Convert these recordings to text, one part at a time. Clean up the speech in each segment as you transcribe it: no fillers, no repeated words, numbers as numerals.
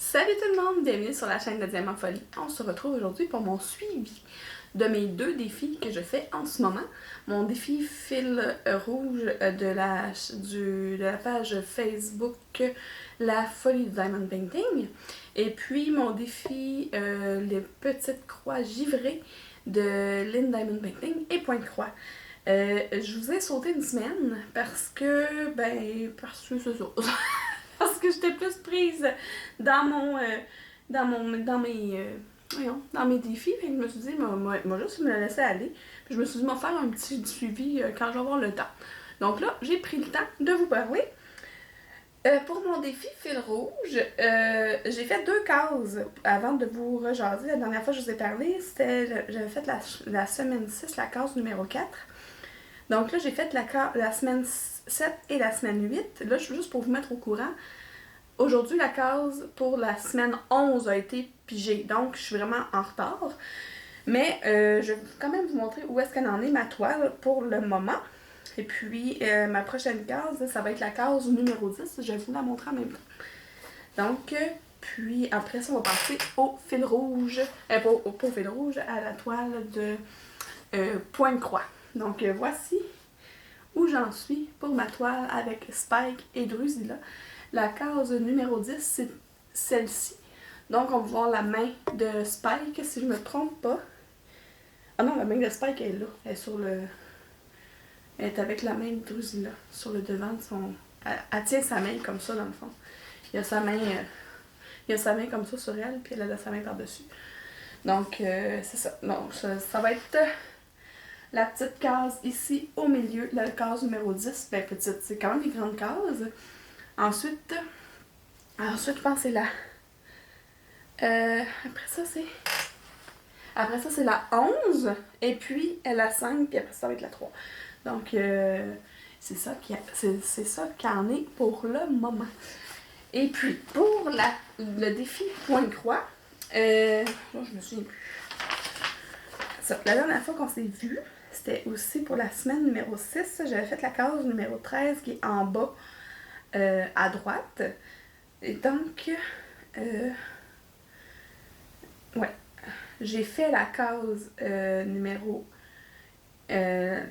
Salut tout le monde, bienvenue sur la chaîne de Diamant Folie. On se retrouve aujourd'hui pour mon suivi de mes deux défis que je fais en ce moment. Mon défi fil rouge de la page Facebook La Folie du Diamond Painting. Et puis mon défi les petites croix givrées de Lynn Diamond Painting et Point de Croix. Je vous ai sauté une semaine parce que c'est ça. Parce que j'étais plus prise dans mes défis. Fait que je me suis dit, moi juste me laisser aller. Puis je me suis dit, faire un petit suivi quand je vais avoir le temps. Donc là, j'ai pris le temps de vous parler. Pour mon défi fil rouge, j'ai fait 2 cases avant de vous rejaser. La dernière fois que je vous ai parlé, j'avais fait la semaine 6, la case numéro 4. Donc là, j'ai fait la semaine 7 et la semaine 8. Là, juste pour vous mettre au courant, aujourd'hui, la case pour la semaine 11 a été pigée. Donc, je suis vraiment en retard. Mais je vais quand même vous montrer où est-ce qu'elle en est, ma toile, pour le moment. Et puis, ma prochaine case, ça va être la case numéro 10. Je vais vous la montrer en même temps. Donc, puis après ça, on va passer au fil rouge. Pas au fil rouge, à la toile de Point de Croix. Donc, voici où j'en suis pour ma toile avec Spike et Drusilla. La case numéro 10, c'est celle-ci. Donc, on va voir la main de Spike, si je me trompe pas. Ah non, la main de Spike, elle est là. Elle est sur le... Elle est avec la main de Drusilla, sur le devant de son... Elle tient sa main comme ça, dans le fond. Il y a sa main comme ça sur elle, puis elle a sa main par-dessus. Donc, c'est ça. Donc, ça va être... La petite case ici au milieu, la case numéro 10, ben petite, c'est quand même une grande case. Ensuite, je pense que c'est la... Après ça, c'est la 11, et puis la 5, puis après ça va être la 3. Donc, c'est ça qu'il en est pour le moment. Et puis, pour le défi Point de Croix, je me souviens plus. La dernière fois qu'on s'est vu, c'était aussi pour la semaine numéro 6. J'avais fait la case numéro 13 qui est en bas à droite. Et donc, ouais, j'ai fait la case numéro... la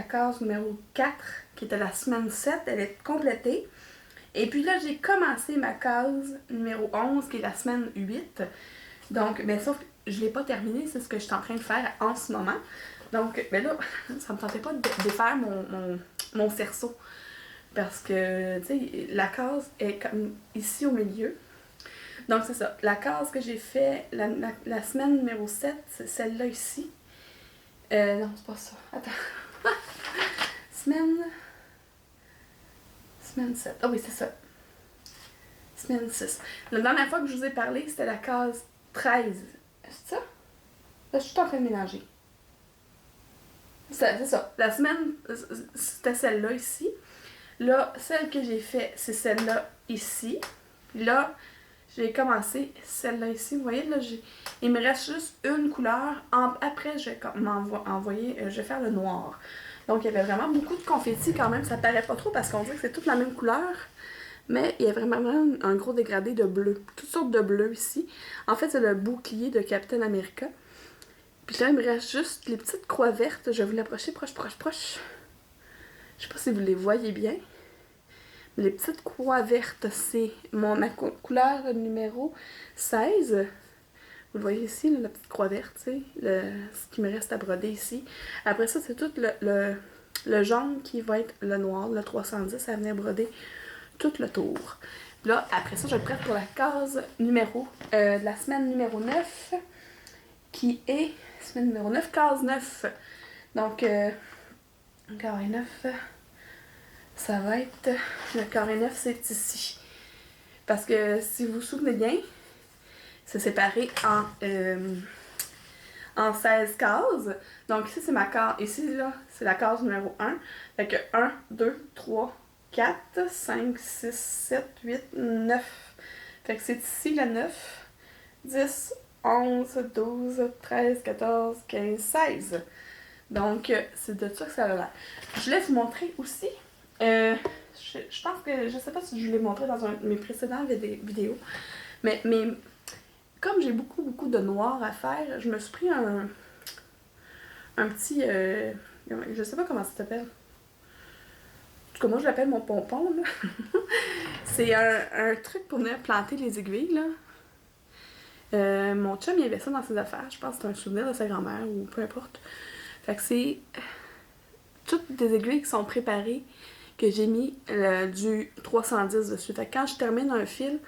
case numéro 4 qui était la semaine 7. Elle est complétée. Et puis là, j'ai commencé ma case numéro 11 qui est la semaine 8. Donc, sauf que je ne l'ai pas terminée, c'est ce que je suis en train de faire en ce moment. Donc, là, ça me tentait pas de défaire mon cerceau. Parce que, tu sais, la case est comme ici au milieu. Donc, c'est ça. La case que j'ai fait la semaine numéro 7, c'est celle-là ici. Non, c'est pas ça. Attends. Semaine 7. Ah oui, c'est ça. Semaine 6. La dernière fois que je vous ai parlé, c'était la case 13. C'est ça? Là, je suis en train de mélanger. C'est ça. La semaine, c'était celle-là ici. Là, celle que j'ai fait, c'est celle-là ici. Puis là, j'ai commencé celle-là ici. Vous voyez, là, il me reste juste une couleur. Après, je vais je vais faire le noir. Donc, il y avait vraiment beaucoup de confettis quand même. Ça paraît pas trop parce qu'on dirait que c'est toute la même couleur. Mais il y a vraiment un gros dégradé de bleu. Toutes sortes de bleus ici. En fait, c'est le bouclier de Captain America. Puis là, il me reste juste les petites croix vertes. Je vais vous l'approcher proche. Je sais pas si vous les voyez bien. Les petites croix vertes, c'est ma couleur numéro 16. Vous le voyez ici, là, la petite croix verte, tu sais, ce qui me reste à broder ici. Après ça, c'est tout le jaune qui va être le noir, le 310, ça venait broder tout le tour. Là, après ça, je vais être prête pour la case numéro de la semaine numéro 9, qui est, semaine numéro 9, case 9. Donc, carré 9, ça va être, le carré 9, c'est ici. Parce que, si vous vous souvenez bien, c'est séparé en 16 cases. Donc ici, c'est ma case. Ici, là, c'est la case numéro 1. Fait que 1, 2, 3, 4, 5, 6, 7, 8, 9. Fait que c'est ici le 9, 10, 11, 12, 13, 14, 15, 16. Donc, c'est de ça que ça a l'air. Je voulais vous montrer aussi. Je pense que, je sais pas si je vous l'ai montré dans un de mes précédentes vidéos, Mais comme j'ai beaucoup de noir à faire, je me suis pris un petit... je sais pas comment ça s'appelle. En tout cas, moi, je l'appelle mon pompon, là. C'est un truc pour venir planter les aiguilles, là. Mon chum, il avait ça dans ses affaires. Je pense que c'est un souvenir de sa grand-mère ou peu importe. Fait que c'est toutes des aiguilles qui sont préparées que j'ai mis du 310 dessus. Fait que quand je termine un fil,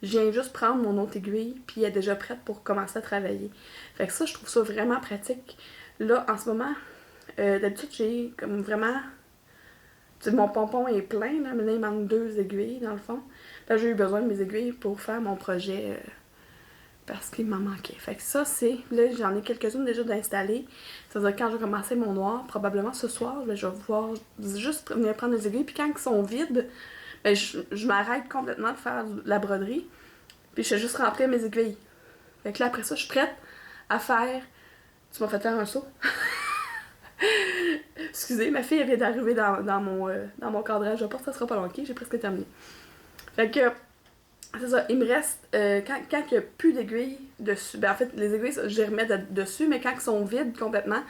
je viens juste prendre mon autre aiguille puis elle est déjà prête pour commencer à travailler. Fait que ça, je trouve ça vraiment pratique. Là, en ce moment, d'habitude, j'ai comme vraiment... mon pompon est plein, là, mais là, il manque 2 aiguilles, dans le fond. Là, j'ai eu besoin de mes aiguilles pour faire mon projet parce qu'il m'en manquait. Fait que ça, c'est... Là, j'en ai quelques-unes déjà d'installer. C'est-à-dire quand je vais commencer mon noir, probablement ce soir, je vais pouvoir juste venir prendre les aiguilles. Puis quand ils sont vides, ben, je m'arrête complètement de faire de la broderie. Puis je fais juste remplir mes aiguilles. Fait que là, après ça, je suis prête à faire... Tu m'as fait faire un saut? Excusez, ma fille elle vient d'arriver dans mon cadrage de porte, ça sera pas long, ok? J'ai presque terminé. Fait que, c'est ça, il me reste, quand il n'y a plus d'aiguilles dessus, ben en fait, les aiguilles, je les remets dessus, mais quand ils sont vides complètement,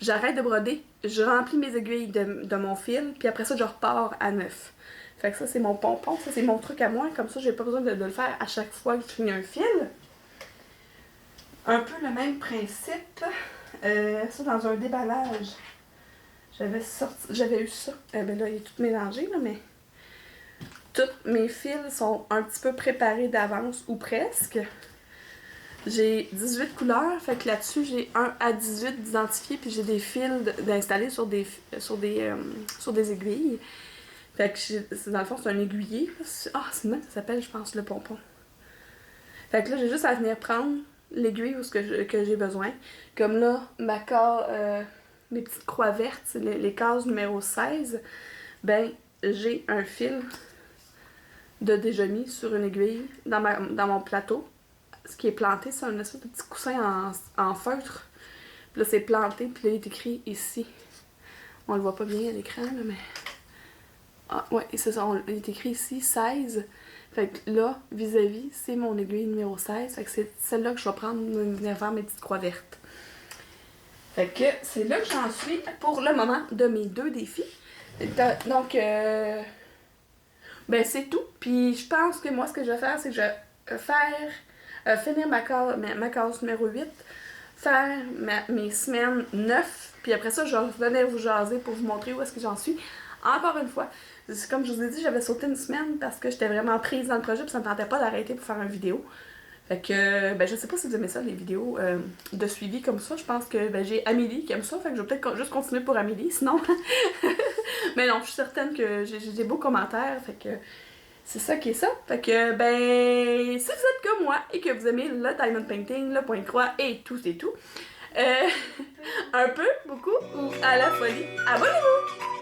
j'arrête de broder, je remplis mes aiguilles de mon fil, puis après ça, je repars à neuf. Fait que ça, c'est mon pompon, ça, c'est mon truc à moi, comme ça, j'ai pas besoin de le faire à chaque fois que je finis un fil. Un peu le même principe, ça dans un déballage. J'avais eu ça. Ben là, il est tout mélangé, là, mais tous mes fils sont un petit peu préparés d'avance, ou presque. J'ai 18 couleurs, fait que là-dessus, j'ai 1 à 18 d'identifiés, puis j'ai des fils d'installer sur des aiguilles. Fait que dans le fond, c'est un aiguiller. Ah, c'est même ça s'appelle, je pense, le pompon. Fait que là, j'ai juste à venir prendre l'aiguille où que j'ai besoin. Comme là, mes petites croix vertes, les cases numéro 16, ben j'ai un fil de déjà mis sur une aiguille dans mon plateau. Ce qui est planté, c'est un espèce de petit coussin en feutre. Puis là, c'est planté, puis là, il est écrit ici. On le voit pas bien à l'écran, là, mais... Ah, ouais, c'est ça, il est écrit ici, 16. Fait que là, vis-à-vis, c'est mon aiguille numéro 16. Fait que c'est celle-là que je vais prendre pour venir faire mes petites croix vertes. Fait que c'est là que j'en suis pour le moment de mes 2 défis. Donc, ben c'est tout. Puis je pense que moi, ce que je vais faire, c'est que je vais finir ma case numéro 8, faire mes semaines 9, puis après ça, je vais venir vous jaser pour vous montrer où est-ce que j'en suis. Encore une fois, comme je vous ai dit, j'avais sauté une semaine parce que j'étais vraiment prise dans le projet, puis ça me tentait pas d'arrêter pour faire une vidéo. Fait que, ben je sais pas si vous aimez ça, les vidéos de suivi comme ça. Je pense que j'ai Amélie qui aime ça, fait que je vais peut-être juste continuer pour Amélie, sinon. Mais non, je suis certaine que j'ai des beaux commentaires, fait que c'est ça qui est ça. Fait que, ben, si vous êtes comme moi et que vous aimez le diamond painting, le point de croix et tout, un peu, beaucoup ou à la folie, abonnez-vous!